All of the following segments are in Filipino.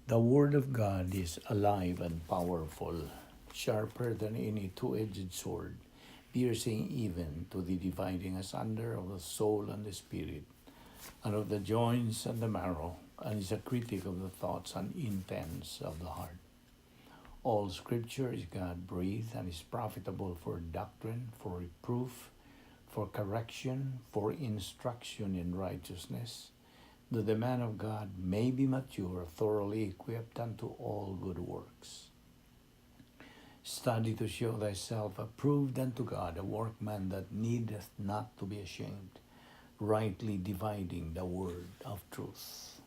The Word of God is alive and powerful, sharper than any two-edged sword, piercing even to the dividing asunder of the soul and the spirit, and of the joints and the marrow, and is a critic of the thoughts and intents of the heart. All Scripture is God-breathed and is profitable for doctrine, for reproof, for correction, for instruction in righteousness, that the man of God may be mature, thoroughly equipped unto all good works. Study to show thyself approved unto God, a workman that needeth not to be ashamed, rightly dividing the word of truth.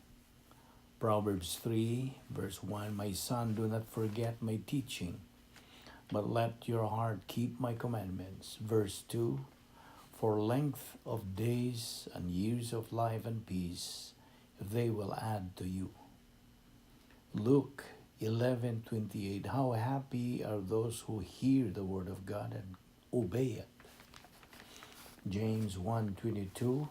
Proverbs 3, verse 1, My son, do not forget my teaching, but let your heart keep my commandments. Verse 2, For length of days and years of life and peace, they will add to you. Luke 11:28. How happy are those who hear the word of God and obey it. James 1:22.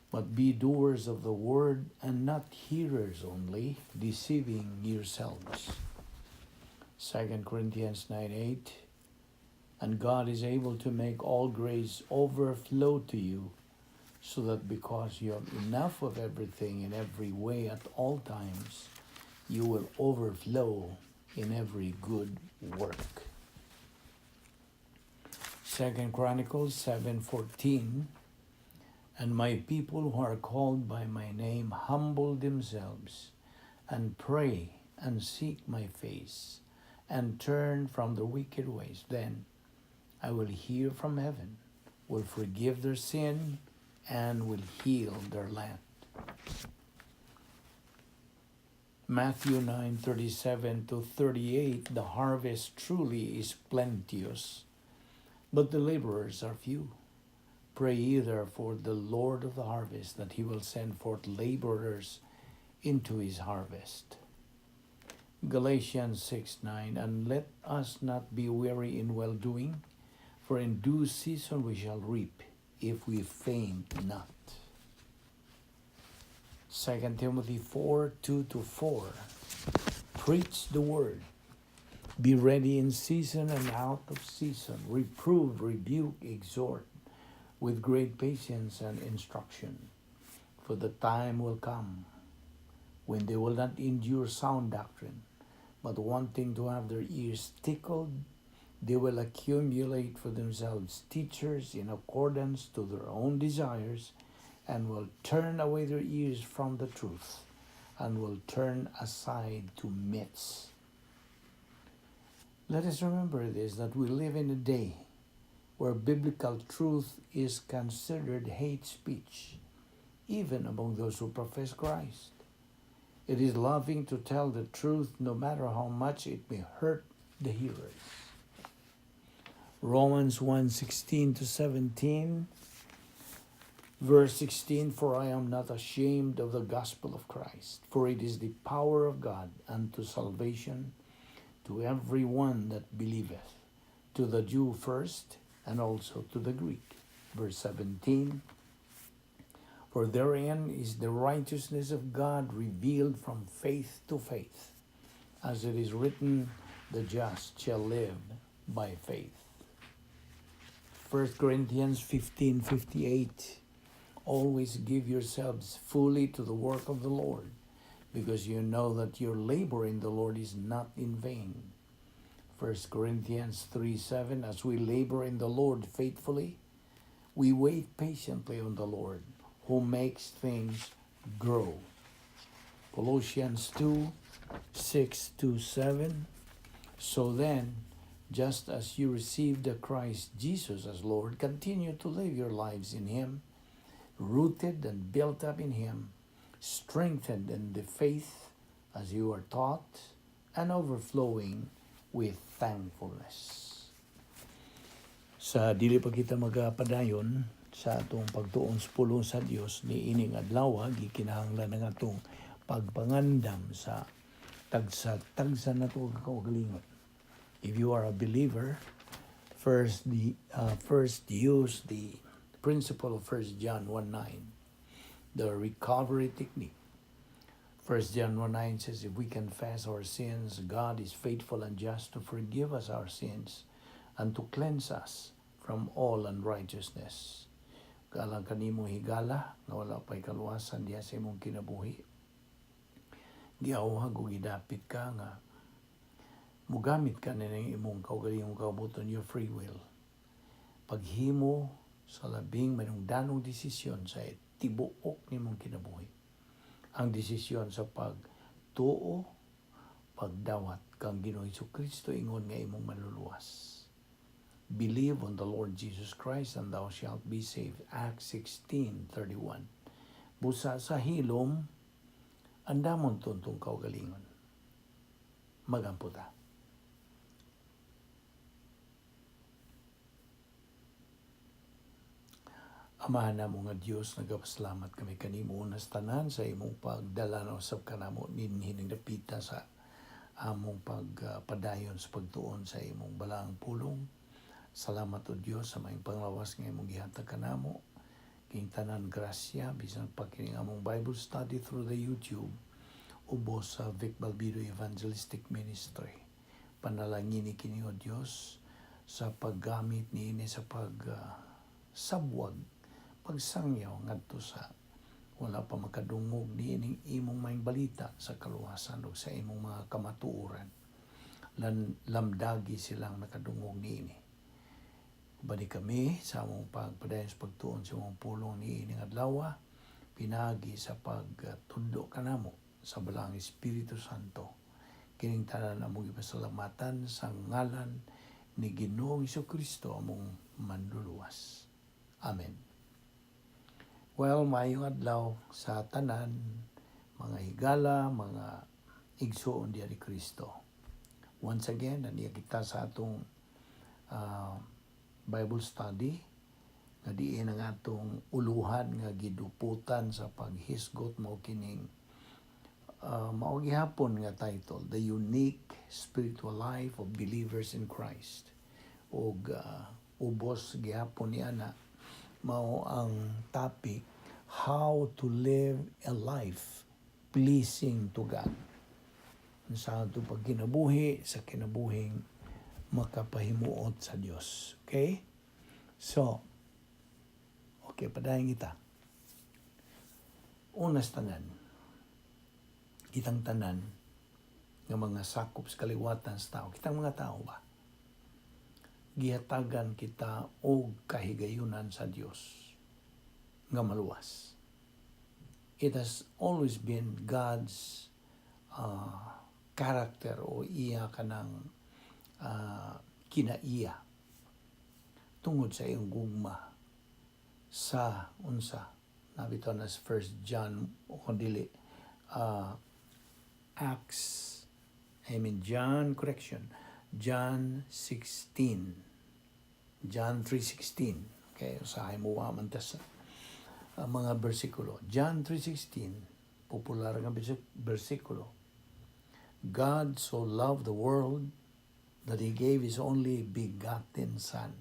But be doers of the word and not hearers only, deceiving yourselves. 2 Corinthians 9:8. And God is able to make all grace overflow to you, so that because you have enough of everything in every way at all times, you will overflow in every good work. 2 Chronicles 7:14, And my people who are called by my name humble themselves and pray and seek my face and turn from the wicked ways, then I will hear from heaven, will forgive their sin, and will heal their land. Matthew 9:37-38, The harvest truly is plenteous, but the laborers are few. Pray ye therefore the Lord of the harvest, that he will send forth laborers into his harvest. Galatians 6:9, And let us not be weary in well-doing, for in due season we shall reap, if we faint not. 2 Timothy 4:2-4, Preach the word. Be ready in season and out of season. Reprove, rebuke, exhort, with great patience and instruction. For the time will come when they will not endure sound doctrine, but wanting to have their ears tickled, they will accumulate for themselves teachers in accordance to their own desires, and will turn away their ears from the truth, and will turn aside to myths. Let us remember this, that we live in a day where biblical truth is considered hate speech, even among those who profess Christ. It is loving to tell the truth no matter how much it may hurt the hearers. Romans 1:16-17, verse 16, For I am not ashamed of the gospel of Christ, for it is the power of God unto salvation to every one that believeth, to the Jew first, and also to the Greek. Verse 17, For therein is the righteousness of God revealed from faith to faith, as it is written, The just shall live by faith. 1 Corinthians 15:58, Always give yourselves fully to the work of the Lord, because you know that your labor in the Lord is not in vain. 1 Corinthians 3:7, As we labor in the Lord faithfully, we wait patiently on the Lord, who makes things grow. Colossians 2:6-7, So then, just as you received the Christ Jesus as Lord, continue to live your lives in him, rooted and built up in him, strengthened in the faith as you are taught, and overflowing with thankfulness. Sa dili pa kita magapadayon sa atong pagtuon sa pulong sa Dios ni ining adlaw, gikinahanglan nga atong pagpangandam sa tagsa nato kaugalingon. If you are a believer, first use the principle of 1 John 1:9, the recovery technique. 1 John 1:9 says, if we confess our sins, God is faithful and just to forgive us our sins and to cleanse us from all unrighteousness. Galang kanimo higala, na wala pa'y kaluwasan diya sa imong kinabuhi. Giawhag o gidapit ka nga, mugamit ka na ng imong kaugalingong kabuton, your free will. Paghimo sa labing manungdanong desisyon sa tibuok nimong kinabuhi. Ang desisyon sa pagtuo, pagdawat kang Ginoo Jesu-Kristo ingon nga imong maluluwas. Believe on the Lord Jesus Christ and thou shalt be saved. Acts 16:31. Busa sa hilom, andamon tuntong kaugalingon. Magamputa. Amahan na mo nga Diyos, nagapasalamat kami kanimo unas tanan sa imong pagdala na usab kanamo ninhining dapita sa among pagpadayon sa pagtuon sa imong balaang pulong. Salamat o Diyos sa maing panglawas nga imong gihatag kanamo. King tanan grasya bisan pagkining among Bible study through the YouTube ubos sa Balbido Evangelistic Ministry. Panalangin kini o Diyos sa paggamit niini sa sabwag, pagsangyaw ngadto sa wala pa makadungog niining imong maing balita sa kaluwasan ug sa imong mga kamatuoran. Lamdagi silang nakadungog niini. Bani kami sa among pagpadayon sa pagtuon sa imong pulong niini adlaw, pinagi sa pagtudlo kanamo sa balang Espiritu Santo. Kining tanan among ipasalamatan sa ngalan ni Ginoong Jesu-Kristo among manluluwas. Amen. Well, maayong adlaw sa tanan, mga higala, mga igsoon diya ni Kristo. Once again, naniya kita sa atong Bible study, nga diin ang atong uluhan nga giduputan sa paghisgot mao kining mao gihapon nga title, The Unique Spiritual Life of Believers in Christ. Og ubos gihapon ni ana mao ang topic, how to live a life pleasing to God. Sa ato pagkinabuhi, sa kinabuhing makapahimuot sa Dios. Okay? So, okay, padayon kita. Unas tanan, kitang tanan ng mga sakop sa kaliwatan sa tao. Kitang mga tao ba? Gihatagan kita og kahigayunan sa Dios nga maluwas. It has always been God's character o iya kanang kinaiya tungod sa iyong gugma sa unsa nabito na 1 John o kundili John 3:16. Okay, usahay mo man ta sa mga bersikulo. John 3:16, popular nga bersikulo. God so loved the world that He gave His only begotten Son,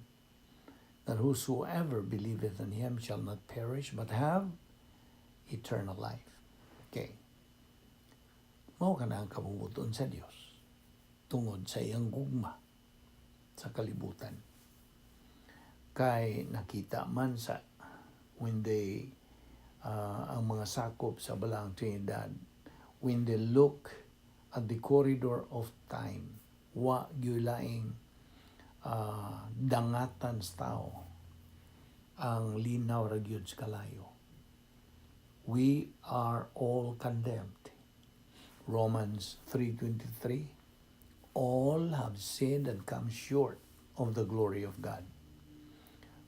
that whosoever believeth in Him shall not perish, but have eternal life. Okay. Mao ka na ang kabubuton sa Dios tungod sa iyang gugma sa kalibutan. Kay nakita man sa when they ang mga sakop sa balang Trinidad, when they look at the corridor of time, wa gyulaing dangatan sa tao ang linaw ra gyud sa kalayo. We are all condemned. Romans 3:23, all have sinned and come short of the glory of God.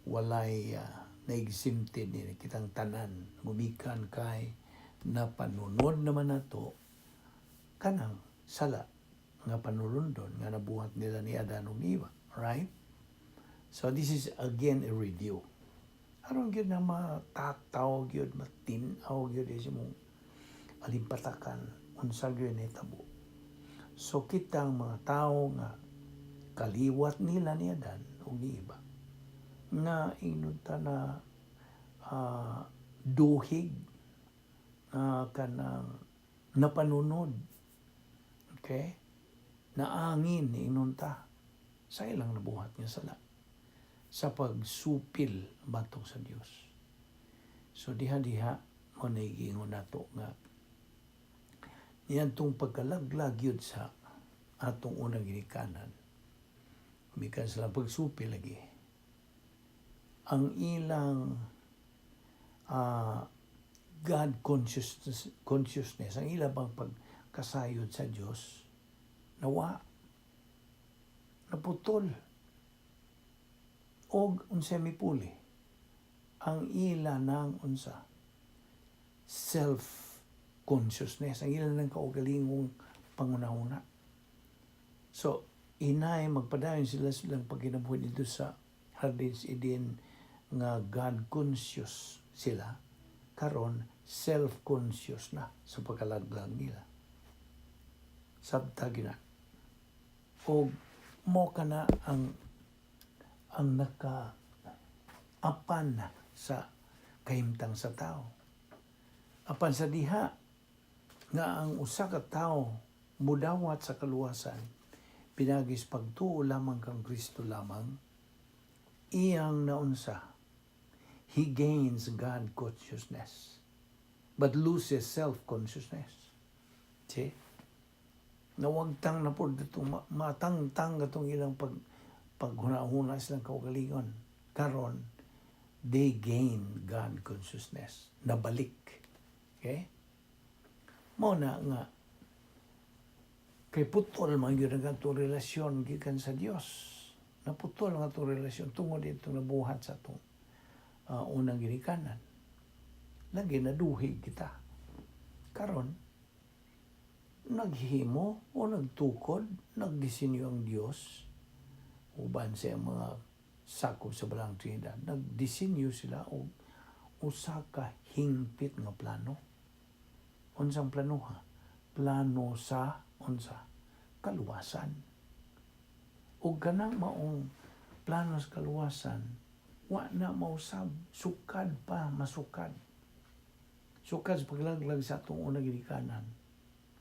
Walay naigsimtid ni kitang tanan, gumikan kay napanunod naman nato kanang sala nga panulundon nga nabuhat nila ni Adan ug Eva, right? So this is again a review. Aron gyud na matataw gyud, matinaw gyud sa mong alimpatakan unsa gyud ni tabo. So kitang mga tao nga kaliwat nila ni Adan ug ni Eva na inunta na duhig kanang na panunod. Okay? Naangin ni inunta sa ilang nabuhat nga sala sa pagsupil batok sa Dios. So diha-diha mo naigingon nato nga niyan tong pagkalaglag yun sa atong unang ginikanan. Mikan sila pagsupil lagi. Ang ilang God consciousness, ang ilang bang pagkasayod sa Dios naputol og unsay mipuli ang ila ng unsa self consciousness, ang ila ng kaugalingong pangunahuna. So inay magpadayon silang pagkinabuhi dito sa Hardins Eden nga God conscious sila, karon self conscious na sa pagkalaglag nila. Sabtag na o mo kana ang naka-apan sa kahimtang sa tao. Apan sa diha nga ang usa ka tao mudawat sa kaluwasan, pinagis pagtuo lamang kang Kristo lamang, iyang naunsa, he gains God consciousness but loses self-consciousness. See? Nawagtang na po dito, matangtang itong ilang paghuna-huna silang kaugalingon. Karon, they gain God consciousness. Nabalik. Okay? Muna nga, kay putol man yun ang itong relasyon gikan sa Dios. Naputol ang itong relasyon tungod itong nabuhat sa itong unang ginikanan. Lagi naduhig kita. Karon, naghimo o nagtukod, nagdisenyo ang Dios uban sa mga sakop sa balang Trinidad. Nagdisenyo sila og usa ka hingpit nga plano. Unsang plano ha? Plano sa unsa? Kaluwasan. Ug kanang maong plano sa kaluwasan, wa na mausab, sukad pa masukad. Sukad sa paglaglag sa atong unang ginikanan.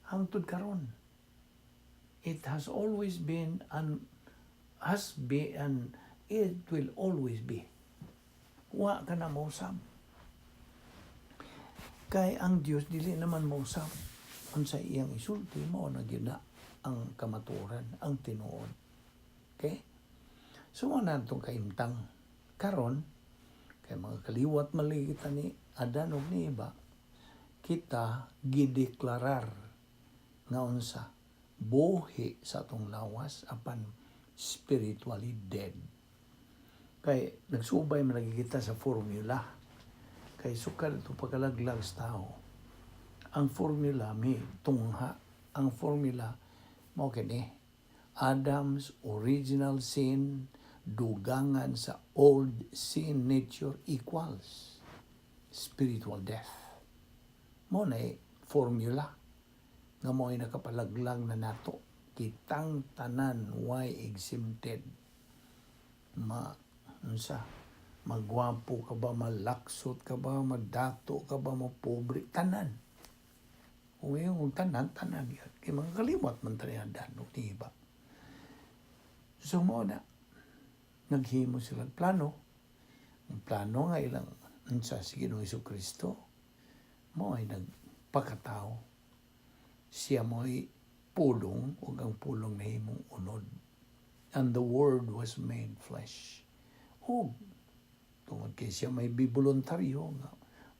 Hangtod karon, it has always been and it will always be. Wa ka na mausab. Kay ang Dios dili naman mausab. Unsa iyang isulti mo na gina ang kamatuoran, ang tinuod. Okay? So ana tong kaimtang karon kay mga kaliwat mali kita ni Adan ug ni Eva, kita gideklarar nga unsa buhi sa atong lawas apan spiritually dead. Kay nagsubay man lagi kita sa formula. Kay sukad itong pagkalaglag sa tao. Ang formula may tungha. Ang formula mo kini Adam's original sin dugangan sa old sin nature equals spiritual death. Mo na formula nga mo'y nakapalaglang na nato. Kitang tanan way exempted. Magwapo ka ba, malaksot ka ba, madato ka ba, mapobre, tanan. Kung yung tanan yan. Kaya mga kaliwat man tayo Adan, diba? So mo na, naghimo sila plano. Ang plano nga ilang sa Ginoong Jesucristo, mo ay nagpakatao. Siya mo'y pulong o ang pulong na himong unod. And the Word was made flesh. O, tungod kay siya may biboluntaryo nga,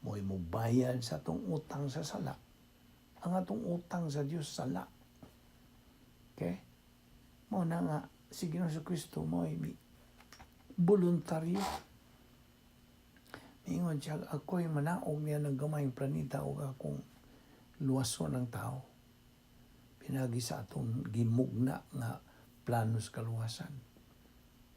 mo'y mubayad sa atong utang sa sala. Ang atong utang sa Diyos sala. Okay? Mo na nga, si Ginoong Jesucristo mo'y voluntaryo. Ingon siya, ako'y manaog niya ng gamayng planeta o akong luwason ng tao. Pinagi sa atong gimugna nga plano sa kaluwasan.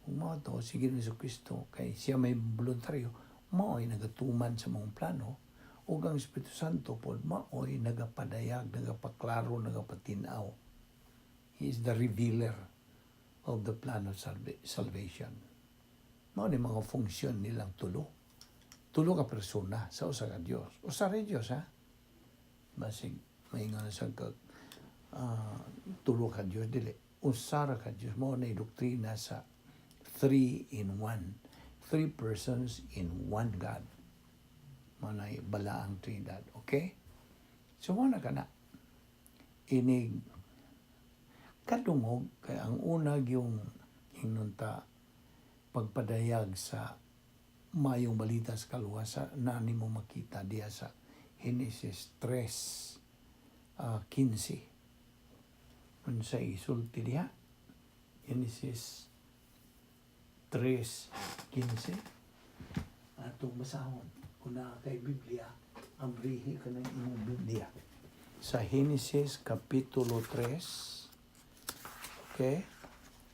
Kung mo ito, si Ginoong Jesucristo, kay siya may voluntaryo, mao'y nagatuman sa mga plano, o ang Espiritu Santo po, mao'y nagapadayag, nagapaklaro, nagapatinaw. He is the revealer of the plan of salvation. Mao ni mga funksyon nilang tulo. Tulo ka persona sa usa ka Dios. Usa ra Dios ha. Basig Maingon sa kag tulo ka Dios dili. Usara ka Dios mo na doktrina sa 3-in-1. 3 persons in one God. Manay balaang Trinidad. Okay? So muna ka na. Inig kadungog kay ang unag yung hinunta pagpadayag sa mayong balita sa kaluwasan na nimo makita diya sa Genesis 3:15. Unsa isulti diha? Genesis 3:15. Atong basahon kung naa kay Biblia, abrihi ka ng imong Biblia. Sa Genesis Kapitulo 3, okay?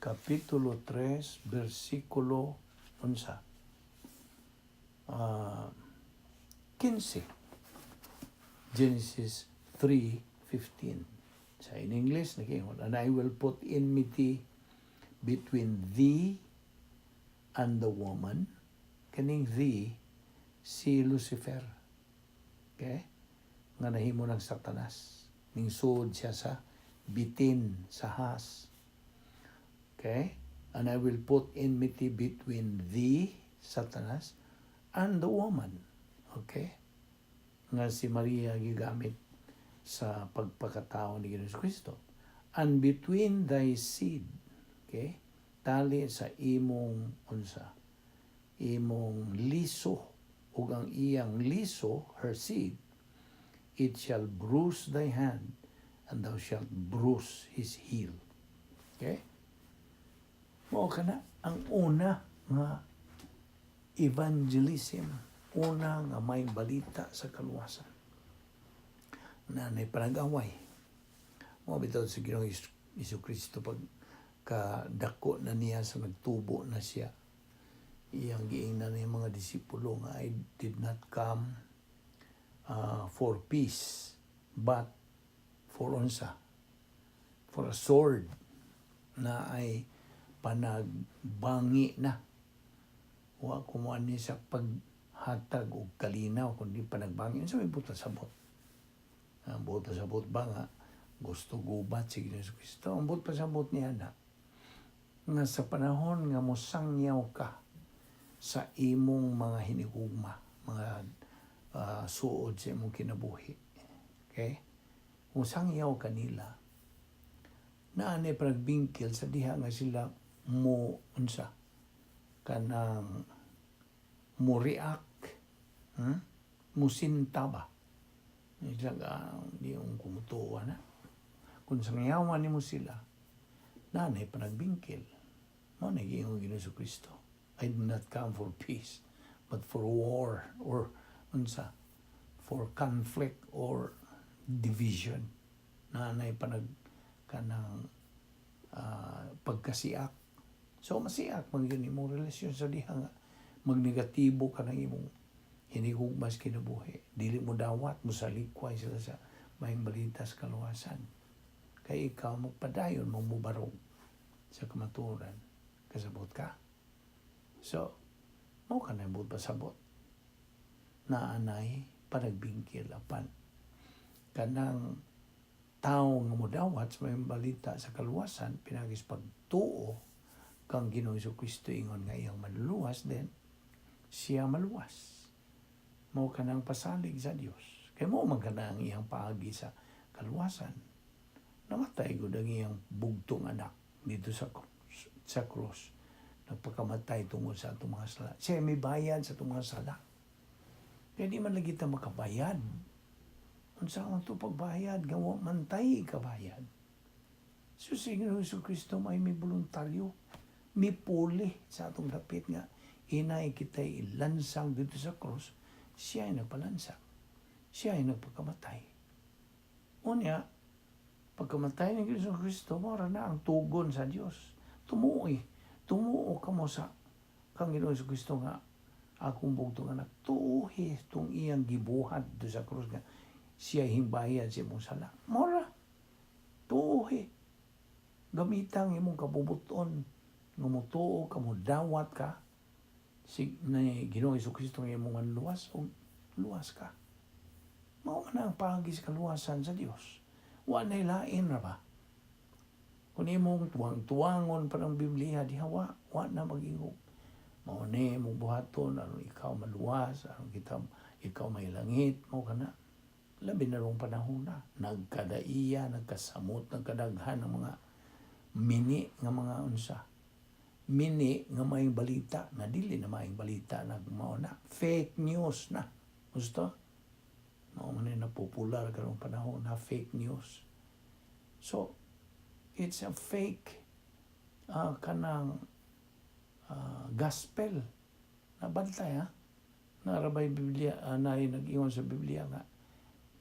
Kapitulo 3, versikulo 15. Genesis 3:15. Sa in English, nagingon, and I will put enmity between thee and the woman. Kaning thee, si Lucifer. Okay? Nga nahimo ng Satanas. Ning suod siya sa bitin sa has. Okay? And I will put enmity between thee, Satanas, and the woman. Okay? Nga si Maria gigamit sa pagpakatao ni Hesus Kristo. And between thy seed, okay? Tali sa imong imong liso, ug ang iyang liso, her seed, it shall bruise thy hand, and thou shalt bruise his heel. Okay? Mao kana ang una nga evangelism, una nga may balita sa kaluwasan. Nanay panag-away. Mao bitaw sa Ginoong Jesucristo pag kadako na niya sa nagtubo na siya. Iyang giingnan ng mga disipulo nga I did not come for peace, but for unsa? For a sword na ay panagbangi na. Wa kumuan ni sa paghatag og kalinaw kundi panagbangi. Sa may buta-sabot. Ang buta-sabot ba nga gusto gubat si Jesucristo? Ang buta-sabot niya na nga sa panahon nga mosangyaw ka sa imong mga hinigugma, mga suod sa imong kinabuhi. Okay? Mosangyaw kanila. Naanay panagbingkil sa diha nga sila unsa kanang mo react, musinta ba? Di yung kumutuwa na. Kung sangyawan nimo sila, naanay panagbingkil. Mao na giingong Ginoong Kristo. I did not come for peace, but for war, or unsa, for conflict or division. Naanay kanang pagkasiak. So masiak man gyud imong relasyon sa diha nga magnegatibo ka ng imong hinigugmas kinabuhi. Dili mo dawat mo sa likway sila sa mayong balita sa kaluwasan. Kay ikaw magpadayon mo mubarog sa kamaturan. Kasabot ka. So, mao ka na ibut pasabot. Naanay panagbingkil apan kanang tao nga modawat sa mayong balita sa kaluwasan pinagis pagtuo kang Ginoong Jesucristo ingon nga iyang maluluwas then siya maluwas. Mao kanang pasalig sa Dios. Kay mao man kanang iyang paagi sa kaluwasan. Namatay gud ang iyang bugtong anak dito sa krus. Nagpakamatay tungod sa atong mga sala. Siya may bayad sa atong mga sala. Kaya di man lagi ta makabayad. Unsa man to pagbayad, gawa mantay kabayad. So si Jesucristo may voluntaryo, may puli sa atong dapit nga inay kita'y ilansang dito sa krus, siya ay nagpalansang. Siya ay nagpakamatay. Unya, pagkamatay ng Jesucristo, mara na ang tugon sa Dios. Tumuo ka mo sa kang Ginoong Jesucristo nga akong bugtong anak. Tuuhi itong iyang gibuhat do sa krus nga siya himbayad sa imong sala. Mora, tuuhi. Gamitang imong kabubuton nga mutuo ka mo dawat ka na Ginoong Jesucristo nga imong luwas o luwas ka. Mao man ang paagi sa kaluwasan sa Dios. Wa na lain ra ba? Kung imong tuwang-tuwangon pa ng Biblia, diha wa na mag-ingog. Mao ni mong buhaton, aron ikaw maluwas, aron ikaw may langit, mao kana. Labi na rong panahon na. Nagkadaiya, nagkasamot, nagkadaghan ng mga mini nga mga unsa. Mini nga maayong balita, na dili na maayong balita, mao na. Fake news na. Gusto? Mao man na popular karong panahon na fake news. So, it's a fake kanang gospel na bantay ha. Narabay Biblia, nag-ingon sa Biblia nga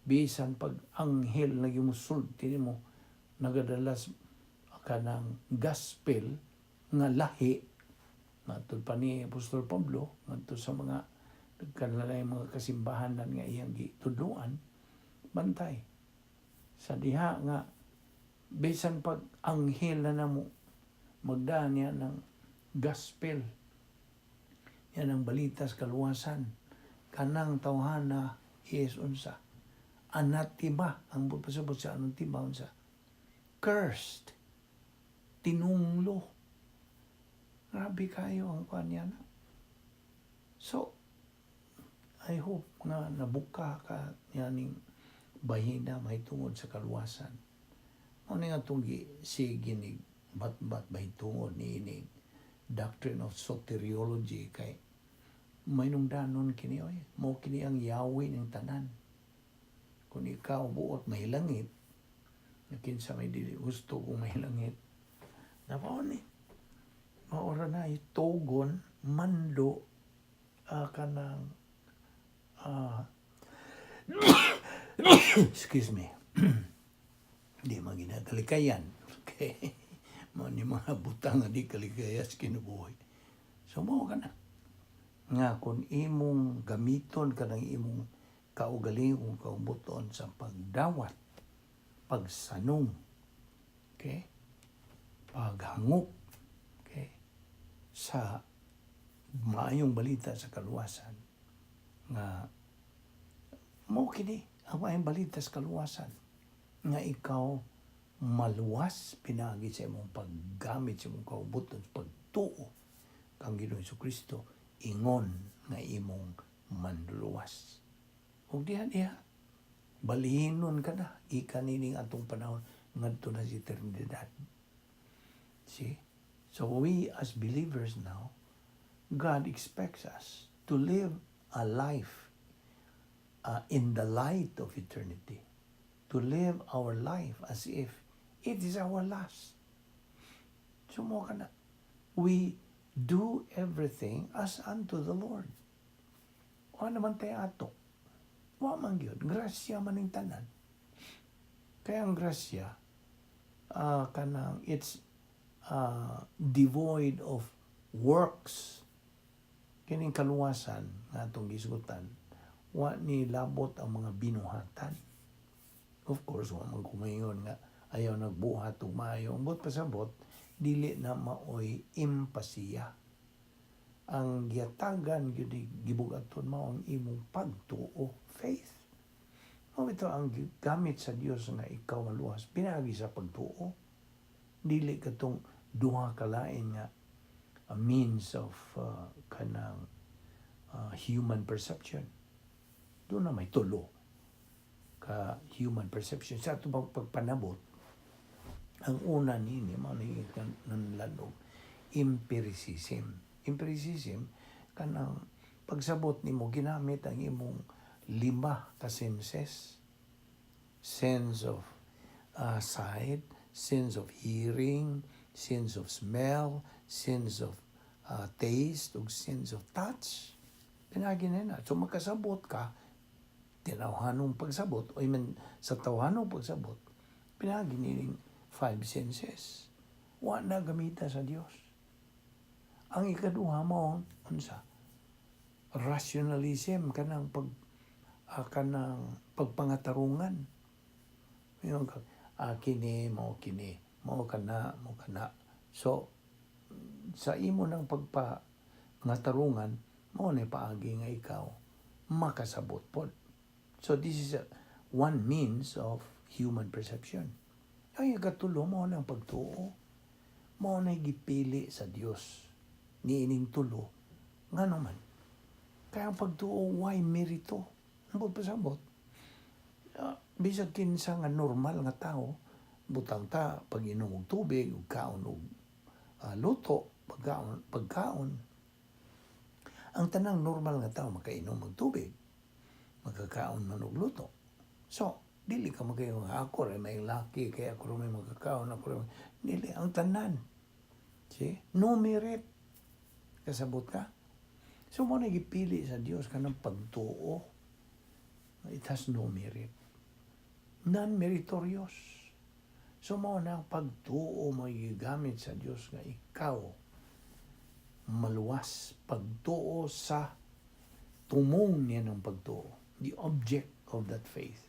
bisan pag anghel nagimusulti nimo nagadalas kanang gospel nga lahi ngadto pa ni Apostol Pablo ngadto sa mga kanalay mga kasimbahanan nga iyang gitudloan bantay sa diha nga bisan pag anghel na namo magdaan niya ng gospel yan ang balita sa kaluwasan kanang tawhana is unsa anathema ang pasabot sa anong tiba unsa cursed tinunglo grabe kayo ang kanya na so I hope nga nabuka ka yaning bahina may tungod sa kaluwasan mo nga tunggi sige ni bat-bat may tungod ni ining doctrine of soteriology kay may nungdanon kini oy mo kini ang yawi ng tanan kung ikaw buot may langit kinsa may dili gusto kung may langit napaon ni maora na itugon mando kanang excuse me di maginagkalikayan okay mo ni mga butang nga di kaligayas kinubuhi so mo ka na nga kung imong gamiton ka ng imong kaugaling kung kaubuton sa pagdawat pagsanong okay paghangop okay sa maayong balita sa kaluwasan nga mo kini ang maayong balita sa kaluwasan nga ikaw maluwas pinagi sa imong paggamit sa imong kaubuton pagtuo kang Ginoong Jesucristo ingon nga imong manluluwas ug diha balihinon ka na ikanining atong panahon ngadto na sa eternidad see so we as believers now God expects us to live a life in the light of eternity to live our life as if it is our last. Sumo ka na. We do everything as unto the Lord. Wa naman tayo ato. Wa man gyud. Grasya man ning tanan. Kaya ang grasya, kanang it's devoid of works. Kining kaluwasan nga atong gisgutan, wa ni labot ang mga binuhatan. Of course, wa man kumaingon nga ayaw nagbuhat o maayo. Ang pasabot, dili na maoy impasiya. Ang giyatagan, gibugaton mo ang imong pagtuo, faith. O ito ang gamit sa Dios nga ikaw maluwas, pinagi sa pagtuo. Dili katong duha kalain nga a means of kanang human perception. Doon na may tulo ka human perception. Sa ito bang pagpanabot, ang una nini, manilig ng lalong, empiricism. Empiricism, kanang pagsabot ni mo, ginamit ang imong 5 ka senses. Sense of sight, sense of hearing, sense of smell, sense of taste, ug sense of touch. Pinagin na. So magkasabot ka, tinawhanong pagsabot, o sa tawhanong pagsabot, pinagin 5 senses. Wa na gamita sa Dios. Ang ikaduha mo, unsa? Rationalism, kanang kanang pagpangatarungan. Yung kini, mo kana. So, sa imo ng pagpangatarungan, mo na paagi nga ikaw, makasabot po. So this is one means of human perception. Ay, katulo mo ng pagtuo. Mo na gipili sa Dios. Niining tulo. Nga naman. Kaya ang pagtuo, why merito? Ambot pasabot. Bisag kinsa nga normal nga tao, butang ta, pag inom og tubig, ug kaon og luto, pagkaon. Ang tanang normal nga tao, makainom og tubig, magkakaon man og luto. So, dili ka magayon nga ako rin may laki, kaya ako rin may magkakaon, ako rin dili, ang tanan. See? No merit. Kasabot ka? So, mo na gipili sa Dios kanang pagtuo. It has no merit. Non-meritorious. So, mo na pagtuo mo gigamit sa Dios nga ikaw maluwas. Pagtuo sa tumong niya ng pagtuo. The object of that faith.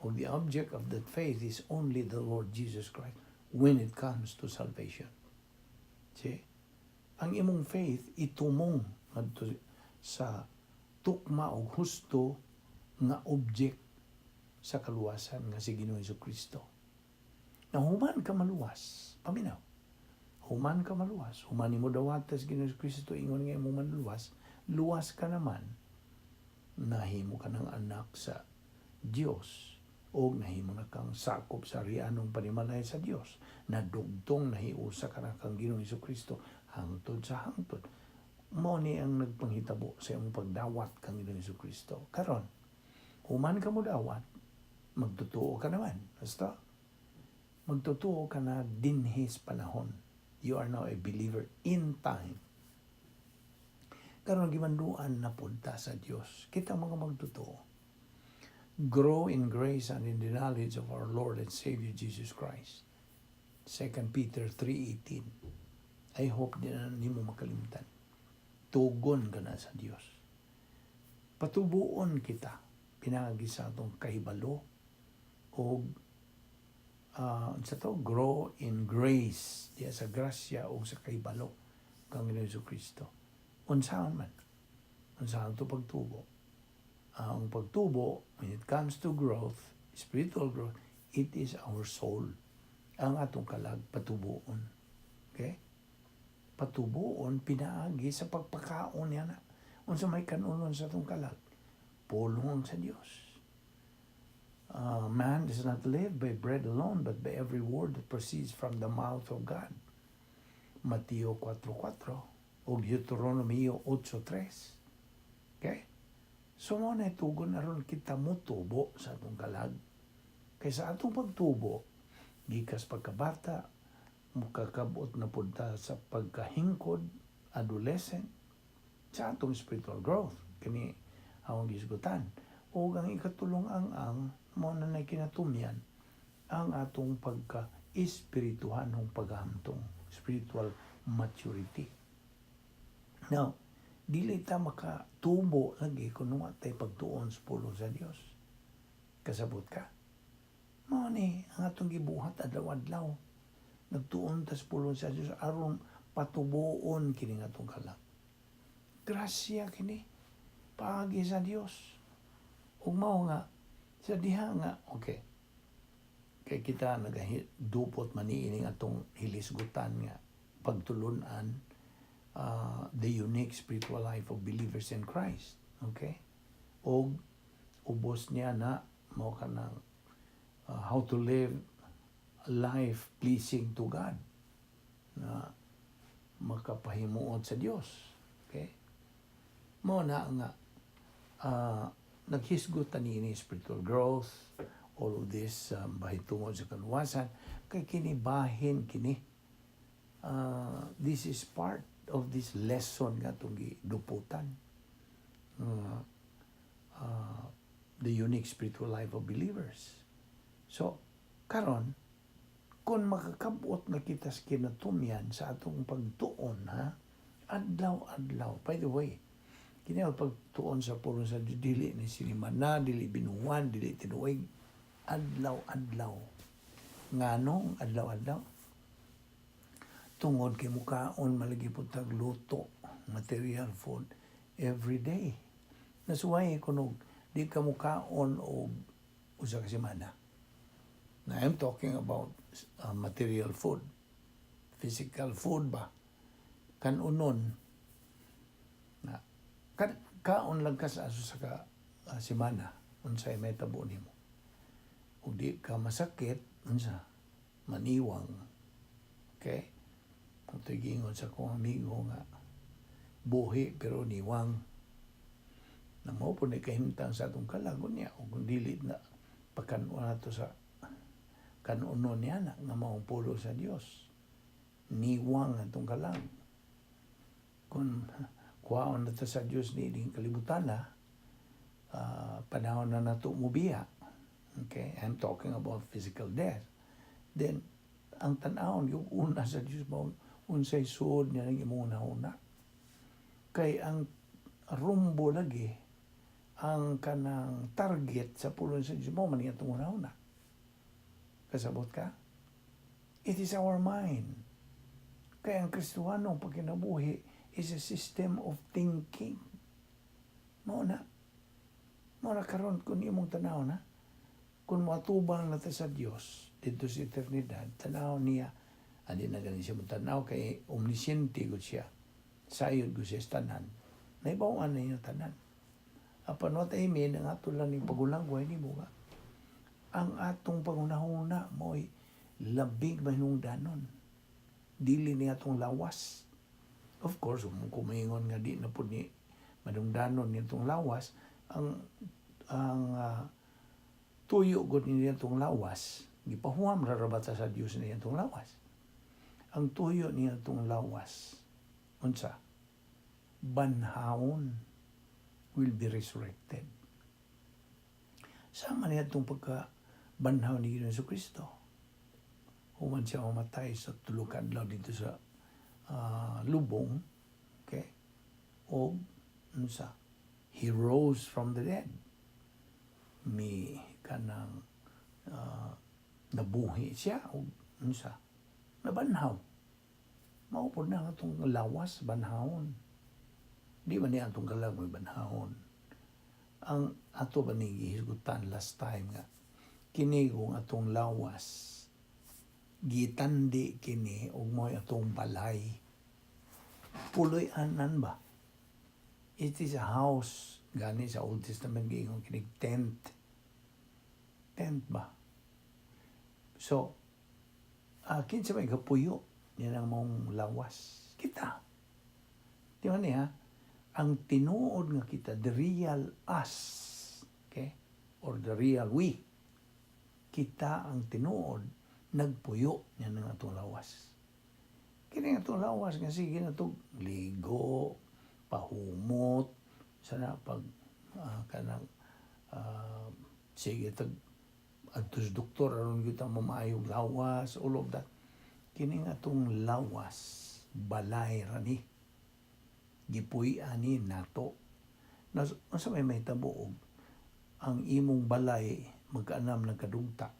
Or the object of that faith is only the Lord Jesus Christ when it comes to salvation. See? Ang imong faith itumong ngadto sa tukma o husto nga object sa kaluwasan nga si Ginoong Jesucristo. Na human ka maluwas, paminaw. Human ka maluwas, human nimo dawatas Ginoong Jesucristo ingon nga imo manluwas, luwas ka naman. Nahimo ka ng anak sa Dios o nahimo na kang sakop sa rianong panimalay sa Dios. Nadugtong nahiusa ka na kang Ginoong Jesucristo hangtod sa hangtod. Mao ni ang nagpanghitabo sa imong pagdawat kang Ginoong Jesucristo. Karon, human ka mo dawat, magtutuo ka naman. Basta, magtutuo ka na dinhis panahon. You are now a believer in time. Karon gimanduan na punta sa Dios. Kita mga magtutuo. Grow in grace and in the knowledge of our Lord and Savior Jesus Christ. 2 Peter 3:18. I hope din na nimo makalimutan. Tugon ka na sa Dios. Patubuon kita. Pinagi sa atong kahibalo o sa to, grow in grace. Diya sa grasya o sa kahibalo kang Ginoong Jesucristo. Unsaon man. Unsaon to pagtubo. Ang pagtubo, when it comes to growth, spiritual growth, it is our soul. Ang atong kalag, patubuon. Okay? Patubuon, pinaagi sa pagpakaon niya na. Unsa may kanunon sa atong kalag, pulong sa Dios. Man does not live by bread alone, but by every word that proceeds from the mouth of God. Mateo 4:4 o Deuteronomy 8:3. Okay? So mo na itugon aron kita mo tubo sa atong kalag. Kaysa atong pagtubo, gikas pagkabata, mukakabot na punta sa pagkahingkod, adolescent, sa atong spiritual growth. Kini ang gisgutan. O ang ikatulong ang mo na kinatumyan ang atong pagka-espirituhan ng paghamtong, spiritual maturity. Now, dili ta makatubo lagi kung nung atay pagtuon sa pulong sa Dios. Kasabot ka? Mao ni ang atong gibuhat adlaw-adlaw. Nagtuon ta sa pulong sa Dios aron patubuon kini nga atong kalag. Grasya kini paagi sa Dios. Ug mao nga sa diha nga okay. Kay kita nagahidupot man niining atong hilisgutan nga pagtulunan the unique spiritual life of believers in Christ. Okay? O ubos niya na mo ka ng how to live a life pleasing to God na makapahimuot sa Dios. Okay? Mo na nga naghisgot ni spiritual growth, all of this bahitungod sa kaluwasan, kay kini bahin kini. This is part of this lesson nga itong giduputan. The unique spiritual life of believers. So, karon kung makakabot na kita sa kinatumyan sa atong pagtuon, ha? Adlaw-adlaw. By the way, kini pagtuon sa pulong sa dili ni sinimana, dili binuwan, dili tinuig, adlaw-adlaw. Nganong adlaw-adlaw? Tungod kay mukaon malagi pud tagluto, material food every day. Nasuway ko di ka mukaon o usa ka semana. Now, I'm talking about material food. Physical food ba? Kanunon. Na, kaon lang ka sa aso sa ka semana. Unsay may tabo nimo. Kung di ka masakit, unsa? Maniwang. Okay? Kung gingon sa kong amigo nga, buhi pero niwang. Na mao po na kahimtang sa atong kalagon niya. O kung dili na pagkanuon nato sa kanunon niya na nga maong pulo sa Dios. Niwang atong kalag. Kung kuhaon nato sa Dios ni ding kalibutan na, panahon na nato mubiya. Okay? I'm talking about physical death. Then, ang tanawon, yung una sa Diyos mo, unsay suod niya ng imong una. Kay ang rumbo lagi, ang kanang target sa pulong sa Diyos mo, maniya itong una. Kasabot ka? It is our mind. Kaya ang Kristuhanong pagkinabuhi is a system of thinking. Mauna karon kung imong tanaw na, kung matubang na sa Diyos, dito sa eternidad, tanaw niya, adi na ganin siya tanaw kay omnisciente ko siya, sayod ko siya tanan, naibawan na niya tanan. Apan what I mean, ang ato lang ni pagulangway ni mo nga, ang atong pagunahuna mo'y labig mahinungdanon, dili ni atong lawas. Of course, kung kumingon nga di na po ni manungdanon ni atong lawas, ang tuyo gud niya itong lawas, gipahuam rarabata sa Diyos niya itong lawas. Ang tuyo niya itong lawas, unsa? Banhaon will be resurrected. Sama niya itong pagka-banhaon ni Jesucristo. Human siya mamatay sa tulukan lang dito sa lubong, okay? O, unsa? He rose from the dead. May kanang nabuhi siya o unsa? Nabanhaw. Maupod na itong lawas, banhawon. Di ba niya itong kalag may banhawon? Ang ato ba ni gihisgutan last time nga, kini kung atong lawas, gitandi kini o mo'y atong balay. Puloy anan ba? It is a house, gani sa Old Testament giingon kinig tent. Tent ba? So, kinsa may kapuyo, yan ang mong lawas. Kita. Di ba niya? Ang tinuod nga kita, the real us, okay? Or the real we. Kita ang tinuod, nagpuyo yan ang atong lawas. Kini nga itong lawas, nga sige na itong ligo, pahumot, sana pag kanang sige adtos doktor aron gyud ang mamayong lawas, all of that. Kini nga itong lawas, balay rani, gipuy ani nato. Nasa may tabuog, ang imong balay magkaanam ng kadugta.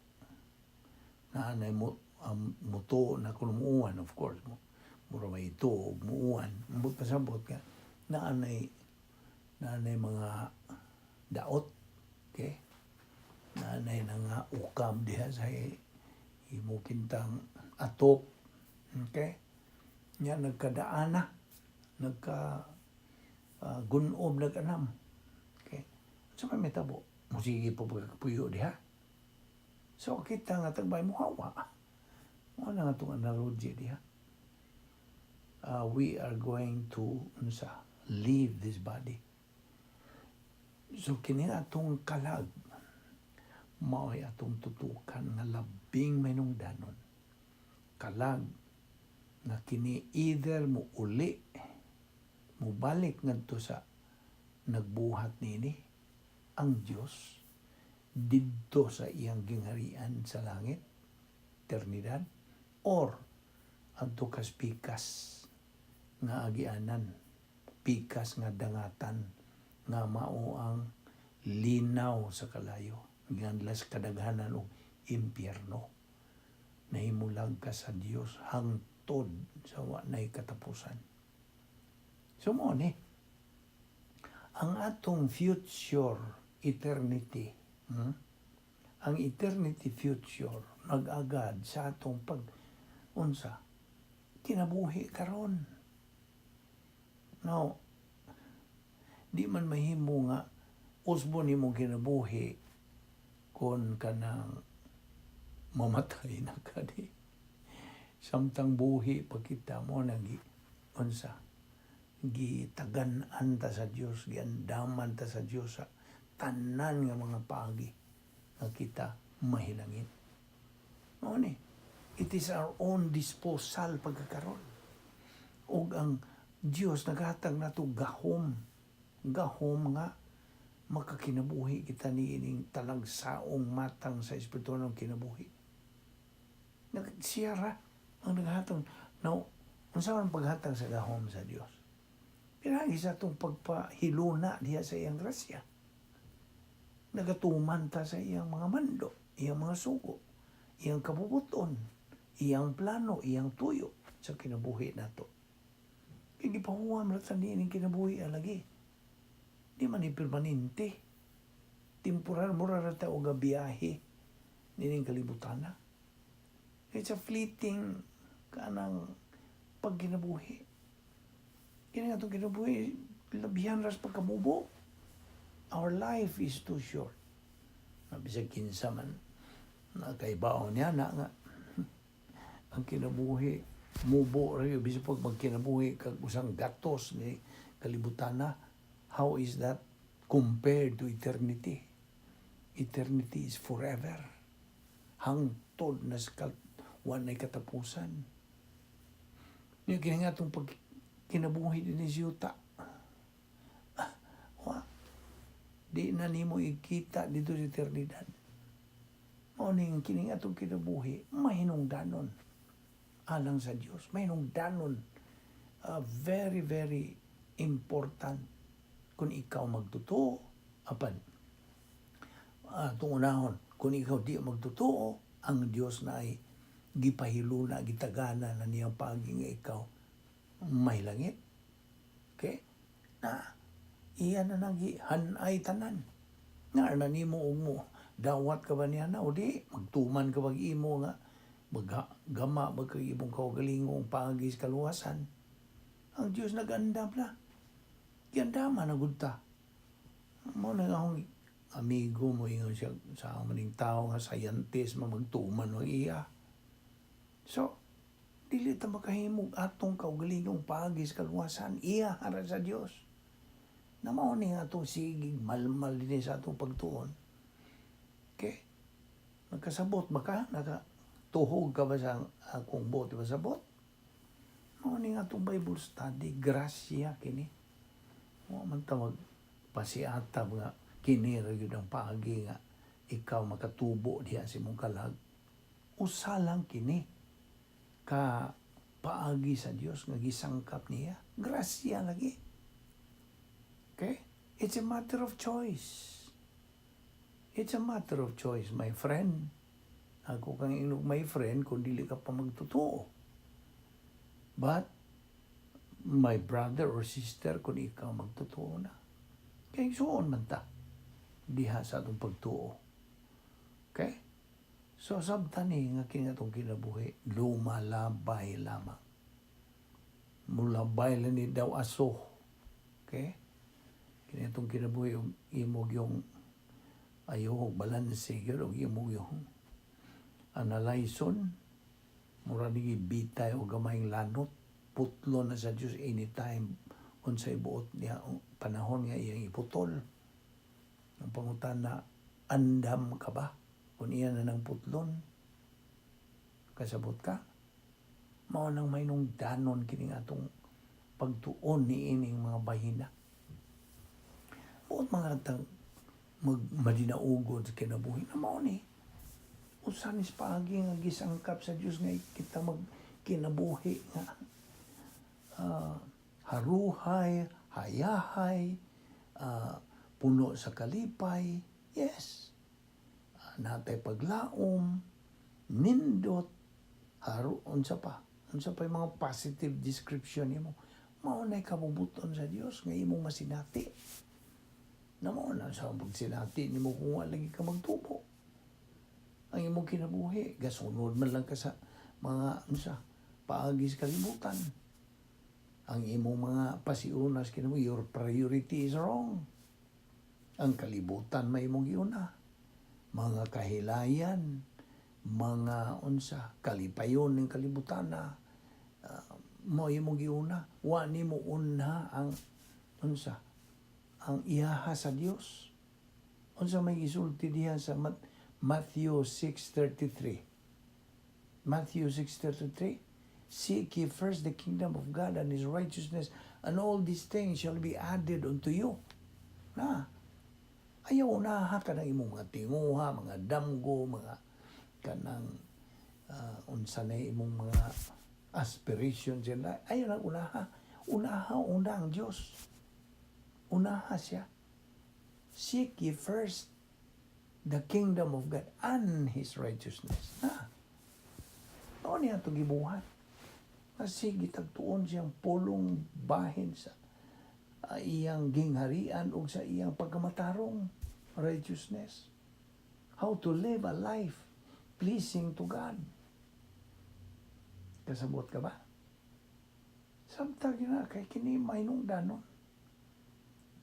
Naanay mo muto na kulumuan, of course mo. Mura may ito, muuan. Mabot pasabot ka, naanay mga daot, okay? Naanay na nga ukam diha sa imukintang atop, okay? Nga nagkadaana, gunob nag-anam, okay? So may tabo, musigi po pagkapuyo diha. So kita nga tagbay mo hawa. Mo na nga itong analogy diha. We are going to leave this body. So kini atong kalag, mao'y atong tutukan nga labing manungdanon. Kalag nga kini either mo uli, mo balik ngadto sa nagbuhat nini ang Dios didto sa iyang gingharian sa langit, eternidad, or adto kas pikas nga agianan, pikas nga dangatan nga mao ang linaw sa kalayo, ganlas kadaghanan og impyerno. Nahimulag ka sa Dios hangtod sa wa nay katapusan. So mo ni ang atong future eternity. Ang eternity future nag-agad sa atong unsa kinabuhi karon. Now, di man mahimo nga usbo nimo kinabuhi kon kanang mamatay na ka di. Samtang buhi pagkita mo nagi unsa gitagan-an ta sa Dios, giandaman ta sa Dios sa tanan nga mga pagi nga kita mahilangin. Mao ni, it is our own disposal pagkakaron. Og ang Dios naghatag nato gahom nga makakinabuhi kita niining talagsaong matang sa espiritu ng kinabuhi. Siya ra ang naghatag. Now, unsa man paghatag sa gahom sa Dios? Pinagi sa itong pagpahiluna diya sa iyang grasya. Nagatuman ta sa iyang mga mando, iyang mga sugo, iyang kabubuton, iyang plano, iyang tuyo sa kinabuhi nato. Kaya gipahuwam na sa niining kinabuhi alagi. Di man permanente. Temporal mura na ta o biyahe nining kalibutan na. It's a fleeting kanang pagkinabuhi. Kaya nga itong kinabuhi, labihan ras pagkamubo. Our life is too short. Bisag kinsa man, nakaibaon niya na nga. Ang kinabuhi, mubo rin, bisag pag magkinabuhi, kag usang gatos ni kalibutan na, how is that compared to eternity? Eternity is forever. Hangtod na sa wanay katapusan. Yung kaya nga itong kinabuhi din ni Yuta. Di na nimo ikita dito sa eternidad. Mauning kining atong kinabuhi, mahinungdanon alang sa Dios. Mahinungdanon. Very, very important kung ikaw magtotoo. Apan, tungunahon, kung ikaw di magtotoo, ang Dios na ay gipahiluna, gitagana na niyang paging ikaw may langit. Okay? Na, iyan na hanay tanan. Nga na nimo mo, dawat ka ba niya na o di, magtuman ka bag imo nga, maggama, magkaibong kaugalingong pagis kaluwasan. Ang Diyos nag-andam na. Giandama na gudta. Mo na akong amigo mo ingon siya sa maning tao nga scientist magtuman o iya. So, dili ta makahimog atong kaugalingong pagis kaluwasan. Iya hara sa Diyos. Na mao ni atong sigig malmal din sa atong pagtuon. Okay? Nagkasabot ba ka? Nakatuhog ka ba sa akong bot? Diba sabot? Mao ni atong Bible study, grasya kini. Mo man ta magpasiatab nga kini ra gyud ang paagi nga ikaw makatubo diha sa imong kalag. Usa lang kini ka paagi sa Dios nga gisangkap niya. Grasya lagi. Okay? It's a matter of choice. It's a matter of choice, my friend. Ako kang inog my friend kung dili ka pa magtotoo. But, my brother or sister, kung ikaw magtotoo na. Kaya suon man ta. Diha sa atong pagtuo. Okay? So, sabtani nga kinatong kinabuhi, lumalabay lamang. Mulabay lang ni daw aso. Okay? Kinatong kinabuhi, imog yung ayok balanse yun, o imog yung analyson, mura ni bitay o gamayng lanot, putlo na sa Diyos anytime unsay buot niya panahon nga iyang iputol. Ang pangutan na andam ka ba? Kung iyan na ng putlon, kasabot ka? Mao nang may nung danon kining atong pagtuon ni ining mga bahina. Buot mga atang madinaugod sa kinabuhi na mao ni. Usanis paagi nga gisangkap sa Dios nga kita magkinabuhi nga haruhay, hayahay, puno sa kalipay. Yes. Natay paglaom, nindot, unsa pa yung mga positive description nimo. Mao nay kabubuton sa Dios nga imong masinati. Namo na sa pagsinati nimo kung wa lagi ka magtubo. Ang imong kinabuhi, gasunod man lang ka sa mga paagi sa kalibutan. Ang imong mga pasiunas kinabuhi, your priority is wrong. Ang kalibutan may imong giuna. Mga kahilayan, mga kalipayon ng kalibutan na mo imong giuna. Wa nimo una ang ang iyaha sa Dios. Unsa may gisulti diha sa Matthew 6:33. Matthew 6:33. Seek ye first the kingdom of God and His righteousness, and all these things shall be added unto you. Na, ayaw unaha ka ng imong mga tinguha, mga damgo, mga kanang unsa na imong mga aspirations yan. Ayaw na unaha. Una ang Diyos. Unaha siya. Seek ye first the kingdom of God and His righteousness. Ano niya ito gibuhat? Kasi gitagtuon siyang pulong bahin sa iyang gingharian o sa iyang pagkamatarong righteousness. How to live a life pleasing to God. Kasabot ka ba? Samtag na kay kini mainungdanon.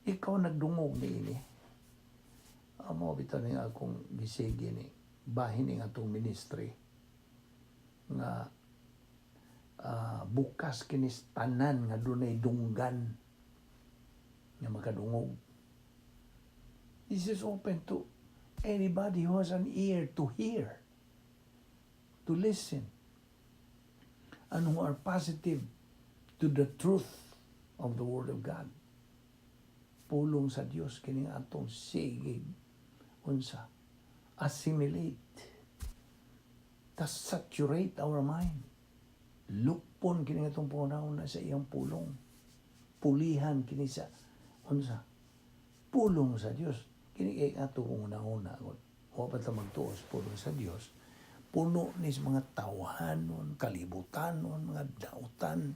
Ikaw nagdungog ni ini. Amo bitaw ni akong gisigi ni bahin ni atong ministry nga bukas kinis tanan nga dunay dunggan nga makadungog. This is open to anybody who has an ear to hear, to listen, and who are positive to the truth of the Word of God. Pulong sa Dios kining atong sigig assimilate, ta saturate our mind. Lupon kini atong panahon na sa iyang pulong. Pulihan kini sa pulong sa Dios. Kini kay ato kung una-una o pa ta magtuos pulong sa Dios. Puno ni sa mga tawahanon, kalibutanon, mga dautan,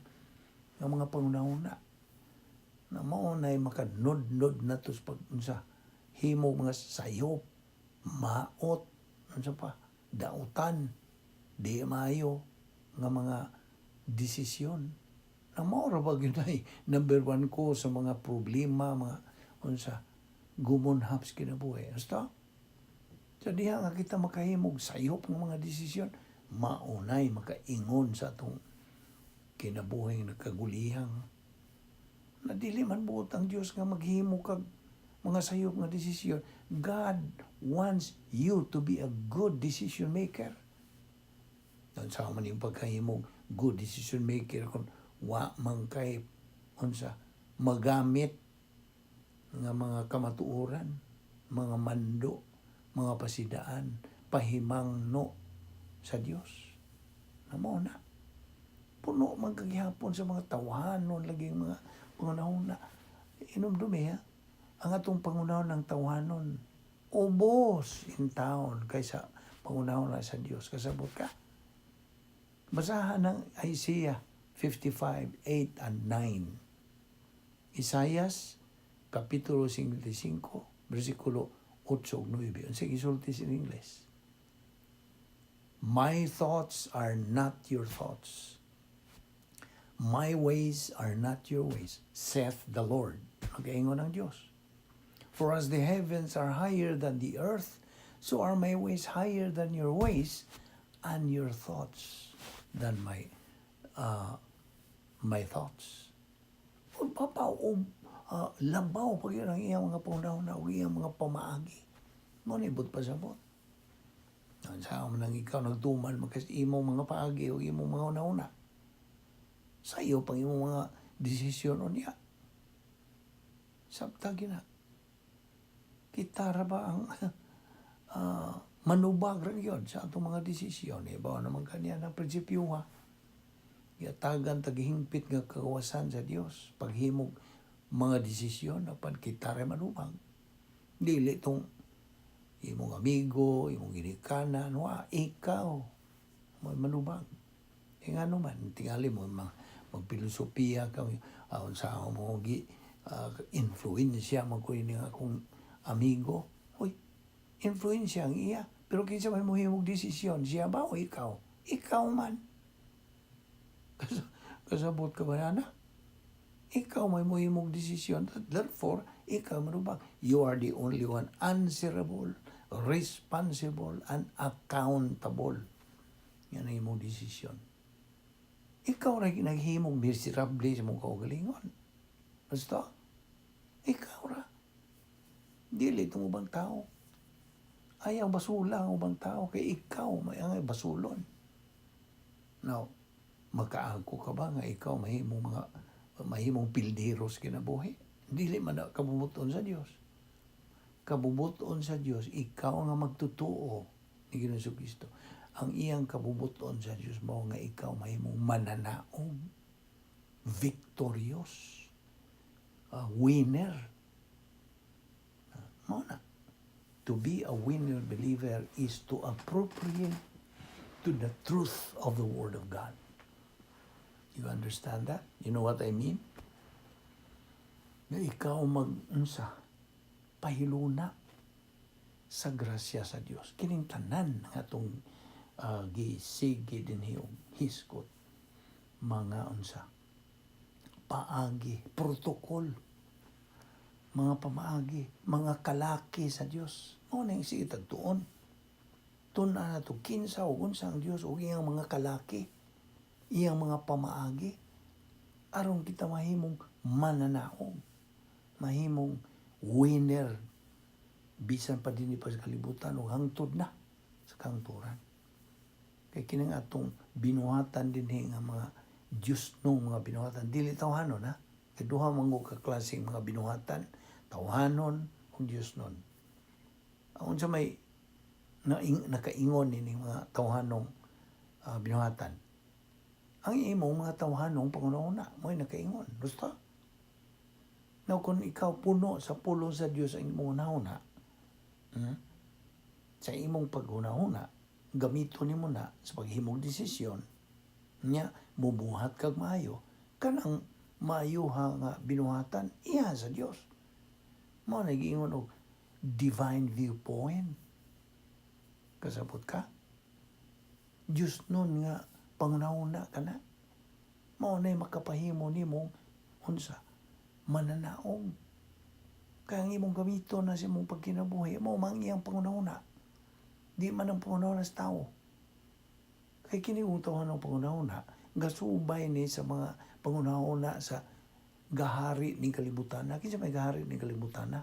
ng mga pangunahuna na mao nay makadnod-nod nato sa pag himo mga sayop, maot, dautan, di maayo nga mga desisyon. Na mao ra ba gyud ay number 1 ko sa mga problema, mga gumonhaps kinabuhi. Basta sa diha nga kita makahimog sayop ng mga desisyon, maunay makaingon sa atong kinabuhing nagkagulihang. Na dili man buot ang Dios nga maghimo kag mga sayop nga desisyon. God wants you to be a good decision maker. Doon sa man yung pagkahimog good decision maker kung wa man kay magamit nga mga kamatuoran, mga mando, mga pasidaan, pahimangno sa Dios. Namo na. Puno man kagihapon sa mga tawahanon laging mga pangunahon na inumdumi ang atong pangunahon ng tawahanon ubos in town kaysa pangunahon na sa Dios. Kasabot ka. Basahan ng Isaiah 55:8 and 9. Isaias Kapitulo 55, versikulo 8 ug 9. Unsay gisulti sa English? My thoughts are not your thoughts. My ways are not your ways, saith the Lord. Nag-ingon ang Diyos. For as the heavens are higher than the earth, so are my ways higher than your ways, and your thoughts than my thoughts. Labaw pag yun ang iyang mga pangunahon o iyang mga pamaagi. Manibot pa sa bot. Saan mo nang ikaw nagtuman magkasimo mga paagi o imong mga una-una. Sa iyo pang imong mga desisyon o niya. Sabtag na. Kita ra ba ang manubag rin yun sa atong mga desisyon. Bawa naman kanya ng prinsipyo ha. Yatagan taghimpit nga kawasan sa Dios. Paghimog mga desisyon na pan kita rin manubag. Dili itong imong amigo, imong ginikanan, ikaw may manubag. Nga naman, tingali mo magpilosopiya ka, sa mo influensya magkunin nga kung amigo, uy, influensya ang iya. Pero kinsa may mohimong desisyon, siya ba o ikaw? Ikaw man. Kasabot ka ba na? Ikaw may mohimong desisyon. Therefore, ikaw marubang. You are the only one answerable, responsible, and accountable. Yan ang imong desisyon. Ikaw rin naghimong miserable sa mong kaugalingon. Basta, ikaw ra. Dili itong ubang tao. Ayaw basula ang ubang tao kay ikaw may ang basulon. Now, magkaago ka ba nga ikaw mahimong pildiros kinabuhi? Dili man na kabubuton sa Dios. Kabubuton sa Dios, ikaw nga magtutuo ni Ginoong Kristo. Ang iyang kabubuton sa Dios mo nga ikaw mahimong mananaog, victorious, winner. Muna. To be a winner believer is to appropriate to the truth of the Word of God. You understand that? You know what I mean? Na ikaw mag-unsa, pahiluna sa grasya sa Dios. Kining tanan nga itong gisigi din hiyong hiskot, mga unsa, paagi, protokol, mga pamaagi, mga kalaki sa Dios. Mo na yung sige tagtuon. Tuna na ito, kinsa o unsa ang Dios o iyang mga kalaki, iyang mga pamaagi. Aron kita mahimong mananaog, mahimong winner, bisan pa din pa sa kalibutan o hangtod na sa kangturan. Kaya kinang atong binuhatan din nga mga Diyos nung mga binuhatan. Dili tawhanon ha. Kaya duha mga kaklaseng mga binuhatan, tawhanon o Diyos nun. Ang sa may nakaingon ni mga tawhanong binuhatan. Ang imong mga tawhanong pangunahuna, mo'y nakaingon. Gusto? Now, kung ikaw puno sa pulo sa Diyos ang imong hunahuna, sa imong paghunahuna, gamito ni mo na sa paghimong desisyon, niya, mubuhat kag maayo, kanang maayuha nga binuhatan, iya sa Diyos. Mo nag-iingon og divine viewpoint. Kasabot ka? Diyos nun nga, pangunahuna ka na. Mo na makapahimo ni mong unsa, mananaog. Kaya ang imong gamito na sa imong pagkinabuhi, mo mang iyang pangunahuna. Di man ang pangunahuna sa tao. Kaya kiniutahan ng pangunahuna, gasubay ni sa mga pangunahuna sa gahari ng kalibutan na. Kinsa may gahari ng kalibutan na?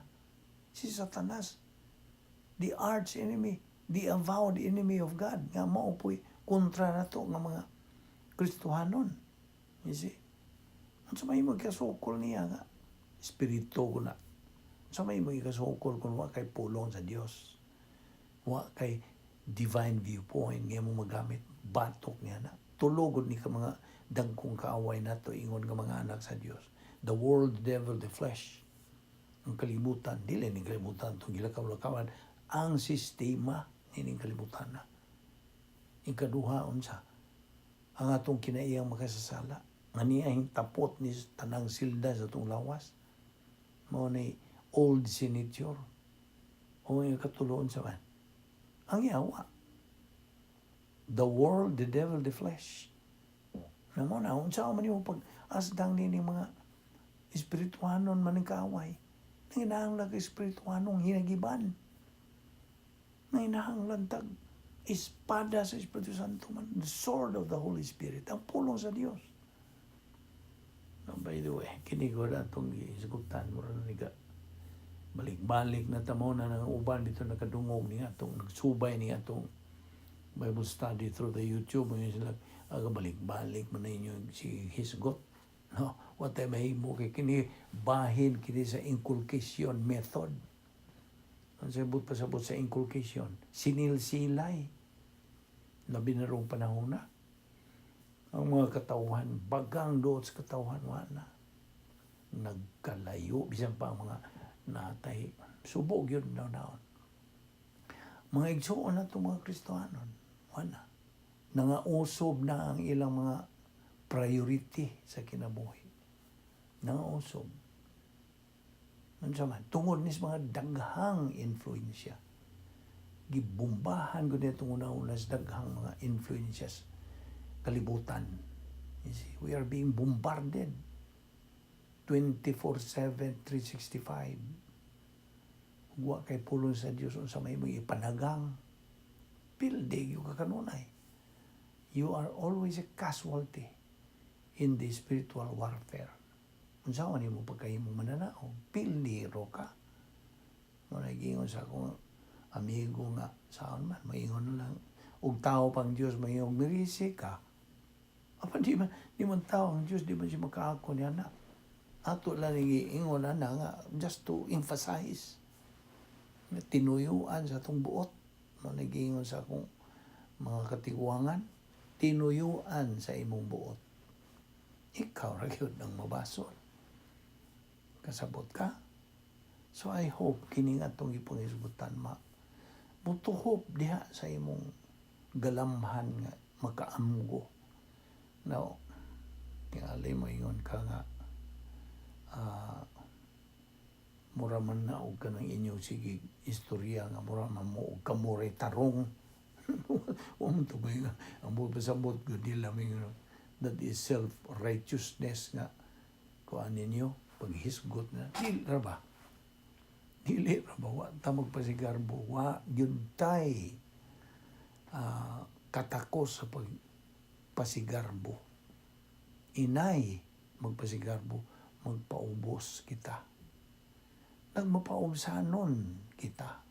Si Satanas. The arch enemy, the avowed enemy of God. Nga mao po'y kontra na to nga mga Kristohanon. You see? Sa may magkasukol niya nga, espiritu ko na. Sa may magkasukol kung wa kay pulong sa Diyos. Wa kay divine viewpoint nga mo magamit. Batok niya na. Tulogod ni ka mga dagkong kaaway na to ingon nga mga anak sa Diyos. The world, the devil, the flesh. Ang kalibutan, dili ning kalibutan itong gilakaw-lakawan, ang sistema nining kalibutan na. Ikaduha unsa, ang atong kinaiyang makasasala, nga niyahing tapot ni tanang silda sa itong lawas, mao ni old signature, o yung katuloon sa man. Ang yawa, the world, the devil, the flesh. Na mo na, unsa man yung pag-asdang nining mga espirituanon man ng kaaway, nanginahanglan ka espirituanong hinagiban. Nanginahanglan tag espada sa Espiritu Santo man, the sword of the Holy Spirit, ang pulong sa Dios. No, by the way, kinigo na itong isgutan mo rin niga. Balik-balik na tamo na ng uban dito nakadungog niya itong nagsubay niya itong Bible study through the YouTube. Ngayon sila, balik-balik mo na inyo si hisgot. No? What ay mahimo kay kini bahin kini sa inculcation method. Ang sabot pasabot sa inculcation, sinilsilay na binarong panahon na. Ang mga katauhan, bagang doon sa katauhan, wala. Nagkalayo, bisan pa ang mga natay, subog yun daw. Mga igsuon na itong mga Kristohanon, wala. Nangausob na ang ilang mga priority sa kinabuhi. Nangausob. Unsa man tungod nis mga daghang influensya. Gibombahan gud nitong una-una sa daghang mga influences kalibutan. You see, we are being bombarded 24/7, 365. Wa kay pulong sa Dios unsa may mo ipanagang. Pilde yung kakanunay. You are always a casualty in the spiritual warfare. Unsa man imo pagkahimong mananao, piliro ka. Mo nagingon sa akong amigo nga saan man maingon lang og tao pang Dios mayong mirisi ka. Apa di man tao ang Dios di man siya makaako niya na. Ato lang ingon na nga just to emphasize na tinuyuan sa atong buot. Mo nagingon sa akong mga katiguangan, tinuyuan sa imong buot. Ikaw ra gyud ang mabasol. Kasabot ka? So I hope kini nga itong ipangisgutan mutuhop diha sa imong galamhan nga makaamgo. Now, tingali mo ingon ka nga mura man na og kanang inyong sige istorya nga mura man mo og kamuray tarong. Mo to ba nga ang pasabot gud nila mingon that is self-righteousness nga kuan ninyo paghisgot na dili ra ba wa ta magpasigarbo wa gyud tay katakos sa pagpasigarbo inay magpasigarbo magpaubos kita nagmapaubsanon kita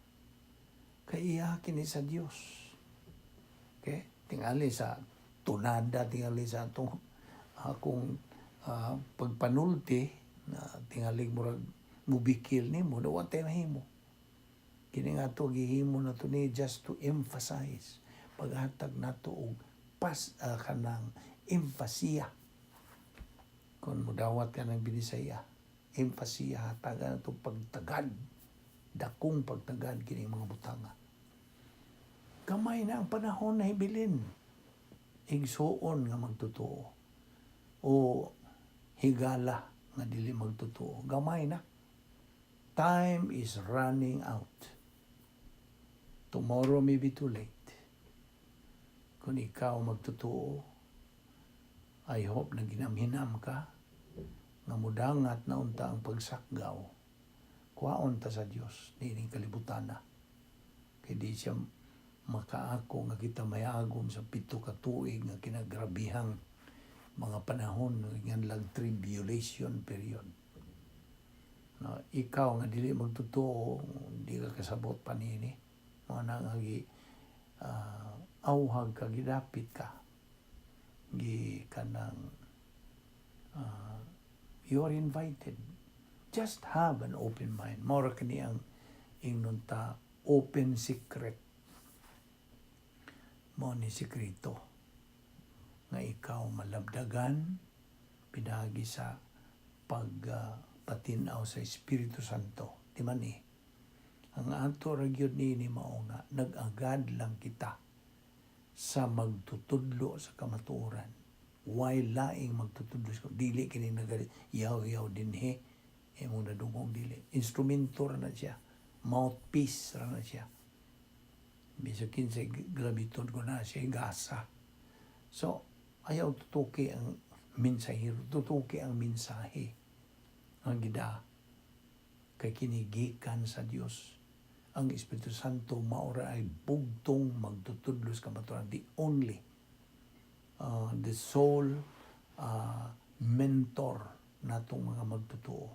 kay iya kini sa Dios okay tingali sa tunada tingali sa atong akong pagpanulti na tingali murag mubikil nimo wa tay mahimo kini nga to gihimo na to ni just to emphasize paghatag nato og kanang emphasia kon modawat ka ng Binisaya emphasia hatagan nato pagtagad dakong pagtagad kini mga butanga gamay na ang panahon na hibilin igsuon nga magtotoo o higala nga dili magtotoo gamay na time is running out tomorrow may be too late kung ikaw magtotoo I hope na ginamhinam ka nga mudangat na unta ang pagsakgaw kuhaon ta sa Dios nining kalibutan na kay di siya makaako nga kita mayagom sa 7 ka tuig nga kinagrabihang mga panahon nga lang tribulation period. No, ikaw nga dili magtotoo, di ka kasabot panini. Mga nangagi auhag ka, gidapit ka. Kanang you are invited. Just have an open mind. Mora kani ang ingnon ta open secret. Mo ni sekreto nga ikaw malabdagan pinagi sa pagpatinaw sa Espiritu Santo. Di man ang ato ra gyud ni mao nga nag-agad lang kita sa magtutudlo sa kamatuoran. Why laing magtutudlo sa dili kini nagayaw dinhi imong nadungog dili. Instrumento ra na siya. Mouthpiece ra na siya. Bisag kinsa grabiton ko na siya gasa. So, ayaw tutuki ang mensahero, tutuki ang mensahe ang gida kay kinigikan sa Dios. Ang Espiritu Santo maura ay bugtong magtutudlos kamaturan. The only, the sole mentor natong mga magtutuo.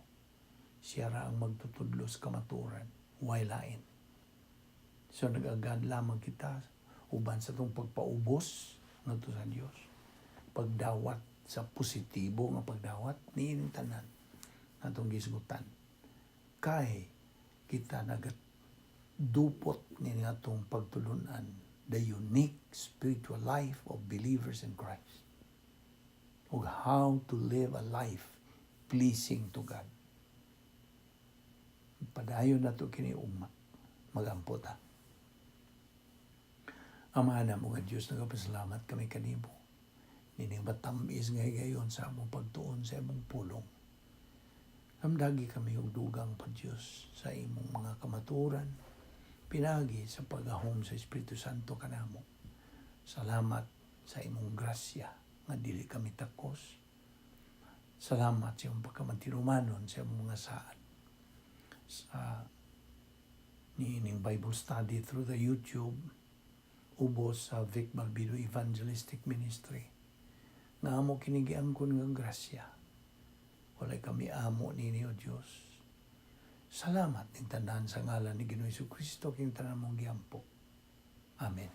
Siya ra ang magtutudlos kamaturan. Why lain? So nag-agad lamang kita uban sa itong pagpaubos ngadto sa Dios. Pagdawat sa positibo nga pagdawat niining tanan atong gisgutan. Kay kita nagadupot ni atong pagtulunan the unique spiritual life of believers in Christ. Ug how to live a life pleasing to God. Padayon nato kini magampot ha. Amana mo nga Diyos, nagapasalamat kami kanimo. Nining matamis nga gayon sa among pagtuon sa among pulong. Kamdagi kami og dugang pa Dios sa imong mga kamaturan, pinagi sa pagahom sa Espiritu Santo kanamo. Salamat sa imong grasya nga dili kami takos. Salamat sa imong pagkamantinumanon sa imong mga saad. Sa niining Bible study through the YouTube, ubos sa Vic Balbido Evangelistic Ministry. Nga amo kinigiangkon nga grasya. Walay kami amo nini o Diyos. Salamat ng tandaan sa ngalan ni Ginoong Jesucristo king tanan mong giampo. Amen.